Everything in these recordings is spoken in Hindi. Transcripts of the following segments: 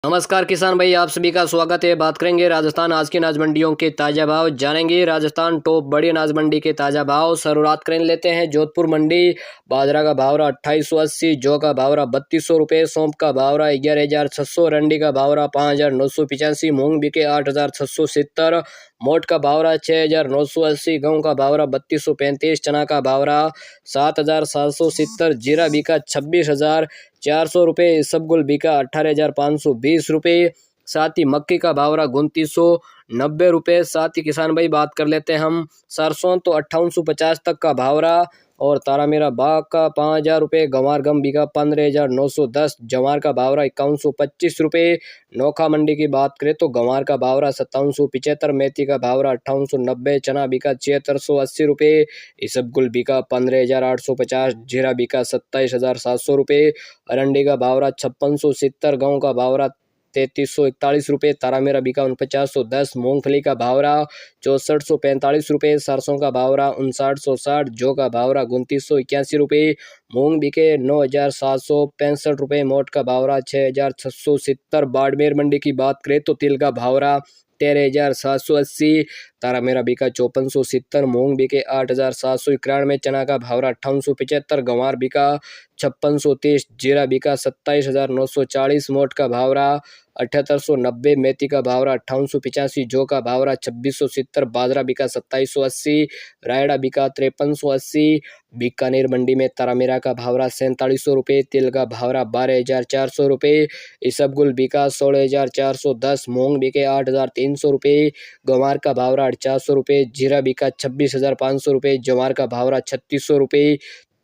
नमस्कार किसान भाई, आप सभी का स्वागत है। बात करेंगे राजस्थान आज की अनाज मंडियों के ताज़ा भाव, जानेंगे राजस्थान टॉप बड़ी अनाज मंडी के ताज़ा भाव। शुरुआत करें लेते हैं जोधपुर मंडी। बाजरा का भाव रहा 2880, जौ का भाव रहा 3200 रुपये, सौंफ का भाव रहा 11600, रंडी का भाव रहा 5985, मूंग बिके 8670, मोट का भाव रहा 6980, गेहूं का भाव रहा 3235, चना का भाव रहा 7770, जीरा बिका 26,400 रुपये, इसबगुल बिका 18,520 रुपये। साथ ही मक्की का भाव रहा 2990 रुपये। साथ ही किसान भाई बात कर लेते हैं हम सरसों, तो 5850 तक का भाव रहा। और तारा मेरा बाग का 5000 रुपये, गंवार गम बिका 15,910, जवार का भाव रहा 5125 रुपये। नोखा मंडी की बात करें तो गंवार का भाव रहा 5775, मेथी का भाव रहा 5890, चना बिका 7680 रुपये, इसबगुल बिका 15,850, जीरा बिका 27,700 रुपये, अरंडी का भाव रहा 5670, गेहूं का भाव रहा 3341 रुपये, तारा मेरा बिका 4910, मूंगफली का भाव रहा 6445 रुपये, सरसों का भाव रहा 5960, जौ का भाव रहा 2981 रुपये, मूंग बिके 9765 रुपये, मोट का भाव रहा 6670। बाड़मेर मंडी की बात करें तो तिल का भाव रहा 13,780, तारा मेरा बिका 5470, मूंग बिके 8,791, चना का भाव रहा 5875, गंवार बिका 5630, जीरा बिका 27,940, मोट का भाव रहा 7890, मेथी का भाव रहा 5885, जौ का भाव रहा 2670, बाजरा बिका 2780, रायड़ा बिका 5380। बीकानेर मंडी में तारामीरा का भाव रहा 4700 रुपये, तिल का भाव रहा 12,400 रुपये, इसबगुल बिका 16,410, मूंग बिके 8,300 रुपये, गंवार का भाव रहा 400 रुपये, जीरा बिका 26,500 रुपये, जवार का भाव रहा 3600 रुपये,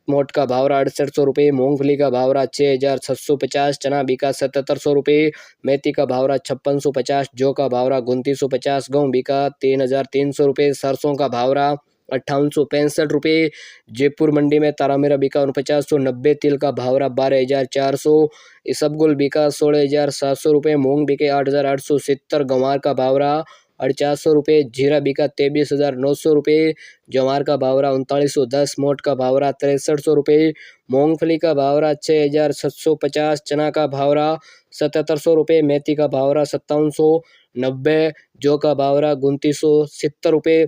मोट का भाव रहा 6800 रुपये, मूंगफली का भाव रहा 6,650, चना बिका 7700 रुपये, मेथी का भाव रहा 5650, जौ का भाव रहा 2950, गेहूं बिका 3,300 रुपये, सरसों का भाव रहा 5865 रुपये। जयपुर मंडी में तारा मेरा बिका 4990, तिल का भाव रहा 12,400, इसबगुल बिका 16,700 रुपये, मूंग बिके 8,870, गंवार का भाव रहा 450 रुपये, जीरा बिका 23,900 रुपये, जवार का भाव रहा 3910, मोट का भाव रहा 6300 रुपये, मूंगफली का भाव रहा 6,750, चना का भाव रहा 7700 रुपये, मेथी का भाव रहा 5790, जौ का भाव रहा 2970 रुपये,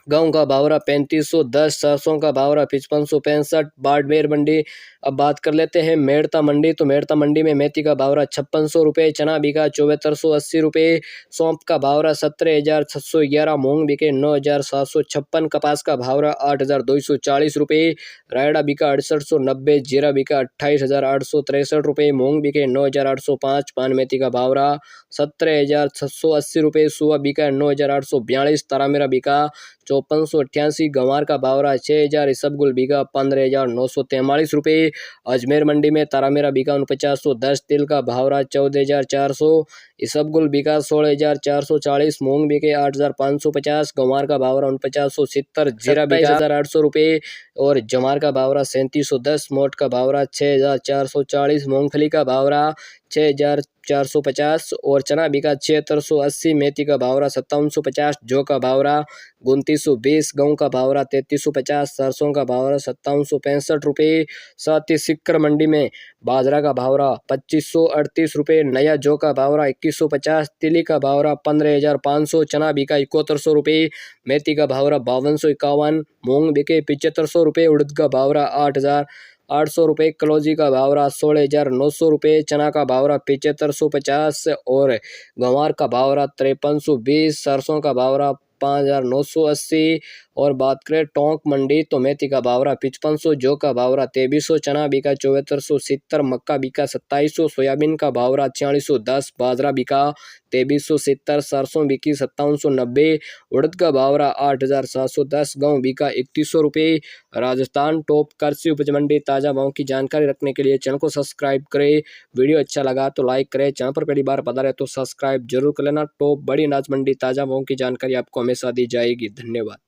गेहूं का भाव रहा 3510, सरसों का भाव रहा 5565। बाड़मेर मंडी अब बात कर लेते हैं मेड़ता मंडी। तो मेड़ता मंडी में मेथी का भाव रहा 5600 रुपये, चना बिका 7480 रुपये, सौंफ का भाव रहा 17,611, मूंग बिके 9,756, कपास का भाव रहा 8,240 रुपये, रायड़ा बिका 6890, जीरा बिका 28,863 रुपये, मूंग बिके 9,805, पान मेथी का भाव रहा 17,680 रुपये, सुआ बिका 9,842, तारा मेरा बिका 5488, गंवार का भाव रहा 6,000, इसबगुल बिका 15,943 रुपये। अजमेर मंडी में तारा मेरा बिका 4910, तिल का भाव रहा 14,400, इसबगुल बिका 16,440, मूंग बिके 8,550, गंवार का भाव रहा 4970, जीरा बिका 27,800 रुपये, और जवार का भाव रहा 3710, मोट का भाव रहा 6,440, मूंगफली का भाव रहा 6,450, और चना बिका 7680, मेथी का भाव रहा 5750, जौ का भाव रहा 2920, गेहूं का भाव रहा 3350, सरसों का भाव रहा 5765 रुपये। साथ ही सिक्कर मंडी में बाजरा का भाव रहा 2538 रुपये, नया जौ का भाव रहा 2150, तिली का भाव रहा 15,500, चना बिका 7100 रुपये, मेथी का भाव रहा 5251, मूंग बिके 7500 रुपये, उड़द का भाव रहा 8,800 रुपये, कलौजी का भाव रहा 16,900 रुपये, चना का भाव रहा 7550, और गंवार का भाव रहा 5320, सरसों का भाव रहा 5,980। और बात करें टोंक मंडी तो मेथी का भाव रहा 5500, जौ का भाव रहा 2300, चना बिका 7470, मक्का बिका 2700, सोयाबीन का भाव रहा 4610, बाजरा बिका 2370, सरसों बिकी 5790, उड़द का भाव रहा 8,710, गेहूं बिका 3100 रुपये। राजस्थान टॉप कृषि उपज मंडी ताज़ा भाव की जानकारी रखने के लिए चैनल को सब्सक्राइब करें। वीडियो अच्छा लगा तो लाइक करें, चैनल पर पहली बार पधारे तो सब्सक्राइब जरूर कर लेना। टॉप बड़ी अनाज मंडी ताज़ा भाव की जानकारी आपको हमेशा दी जाएगी। धन्यवाद।